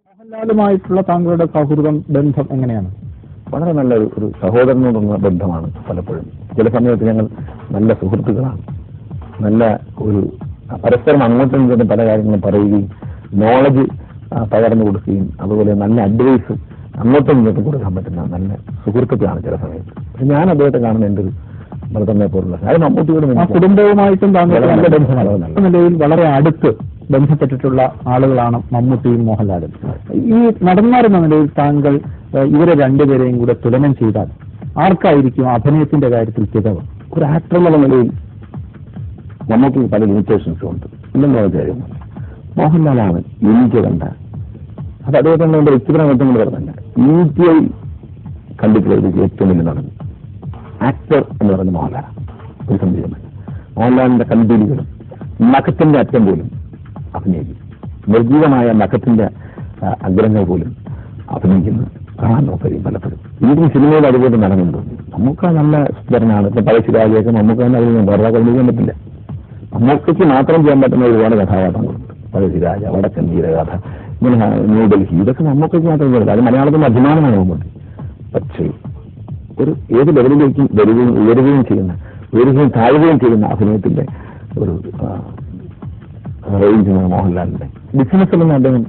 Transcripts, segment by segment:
മോഹൻലാലുമായിട്ടുള്ള താങ്കളുടെ സൗഹൃദം ബന്ധം എങ്ങനെയാണ്? വളരെ നല്ല ഒരു സഹോദരനോടുള്ള ബന്ധമാണ്. പലപ്പോഴും ചില സമയത്ത് ഞങ്ങൾ നല്ല സുഹൃത്തുക്കളാണ്. നല്ല ഒരു പരസ്പരം അങ്ങോട്ടും ഇങ്ങോട്ടും പല കാര്യങ്ങളും പറയുകയും നോളജ് പകർന്നു കൊടുക്കുകയും അതുപോലെ നല്ല അഡ്വൈസ് അങ്ങോട്ടും ഇങ്ങോട്ടും കൊടുക്കാൻ പറ്റുന്ന നല്ല സുഹൃത്തുക്കളാണ് ചില സമയത്ത്. പക്ഷെ ഞാൻ അദ്ദേഹത്തെ കാണുന്ന എൻ്റെ ഒരു ബ്രദറിനെ പോലുള്ള അത് മമ്മൂട്ടിയോട് കുടുംബവുമായിട്ടും താങ്കളുടെ നല്ല ബന്ധമാണ്. നിലയിൽ വളരെ അടുത്ത് ബന്ധപ്പെട്ടിട്ടുള്ള ആളുകളാണ് മമ്മൂട്ടിയും മോഹൻലാലും. ഈ നടന്മാരെന്ന നിലയിൽ താങ്കൾ ഇവരെ രണ്ടുപേരെയും കൂടെ തുലനം ചെയ്താൽ ആർക്കായിരിക്കും അഭിനയത്തിന്റെ കാര്യത്തിൽ തികവ്? ഒരു ആക്ടർ എന്നുള്ള നിലയിൽ നമുക്ക് പല ലിമിറ്റേഷൻസും ഉണ്ട്. ഇല്ലെന്ന് കാര്യം മോഹൻലാലാണ് എനിക്ക് കണ്ട അത് അദ്ദേഹത്തിന് എന്റെ വ്യക്തിപരമായ ബന്ധങ്ങൾ വരുന്നില്ല. യൂണിറ്റിയായി കണ്ടിട്ടുള്ള ഒരു ഏറ്റവും വലിയ നടൻ ആക്ടർ എന്ന് പറയുന്ന മോഹൻലാലാണ്. ഒരു സംശയമില്ല. മോഹൻലാലിന്റെ കൺപീലികളും നഖത്തിന്റെ അറ്റം പോലും അഭിനയിക്കും. നിർജീവമായ നഖത്തിന്റെ അഗ്രഹങ്ങൾ പോലും അഭിനയിക്കുന്നത് കാണാൻ നോക്കുകയും പലപ്പോഴും ഇതിന് സിനിമയിൽ അതുപോലെ നടന്നുണ്ട്. നമുക്ക് നല്ല സുന്ദരനാണ്. ഇപ്പൊ പഴശ്ശിരാജയൊക്കെ നമുക്ക് തന്നെ അതിൽ വെറുതെ കണ്ടിരിക്കാൻ പറ്റില്ല. നമുക്കൊക്കെ മാത്രം ചെയ്യാൻ പറ്റുന്ന ഒരുപാട് കഥാപാത്രങ്ങളുണ്ട്. പഴശ്ശിരാജ, വടക്കൻ വീരഗാഥ, ഇങ്ങനെ ന്യൂഡൽഹി, ഇതൊക്കെ നമുക്കൊക്കെ മാത്രം ചെയ്യാൻ പറ്റില്ല. അത് മലയാളത്തിന്റെ അഭിമാനമാണ് മമ്മൂട്ടി. പക്ഷേ ഒരു ഏത് ലെവലിലേക്കും ഉയരുകയും ചെയ്യുന്ന ഉയരുകയും താഴുകയും ചെയ്യുന്ന അഭിനയത്തിന്റെ ഒരു റേഞ്ചാണ് മോഹൻലാലിന്റെ. ബിസിനസ്സിലൊന്നും അദ്ദേഹം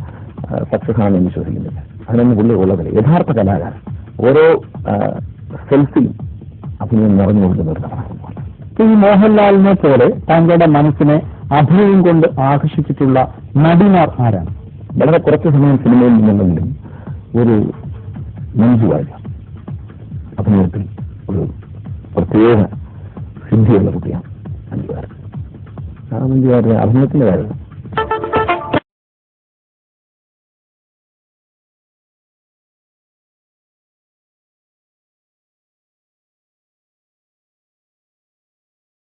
സക്സസ് ആണെന്ന് വിശ്വസിക്കുന്നില്ല. അതിനൊന്നും പുള്ളി ഉള്ളതില്ല. യഥാർത്ഥ കലാകാരൻ ഓരോ സെൽഫിലും അഭിനയം നിറഞ്ഞു കൊടുക്കുന്ന ഒരു കഥാപാത്രം. ഈ മോഹൻലാലിനെ പോലെ താങ്കളുടെ മനസ്സിനെ അഭിനയം കൊണ്ട് ആകർഷിച്ചിട്ടുള്ള നടിമാർ ആരാണ്? വളരെ കുറച്ച് സമയം സിനിമയിൽ നിന്നെങ്കിലും ഒരു മഞ്ജു വാര്യർ അഭിനയത്തിൽ ഒരു പ്രത്യേക സിദ്ധിയുള്ള കുട്ടിയാണ് മഞ്ജു വാര്യർ. ആ മഞ്ജു വാര്യർ അഭിനയത്തിന്റെ കാര്യം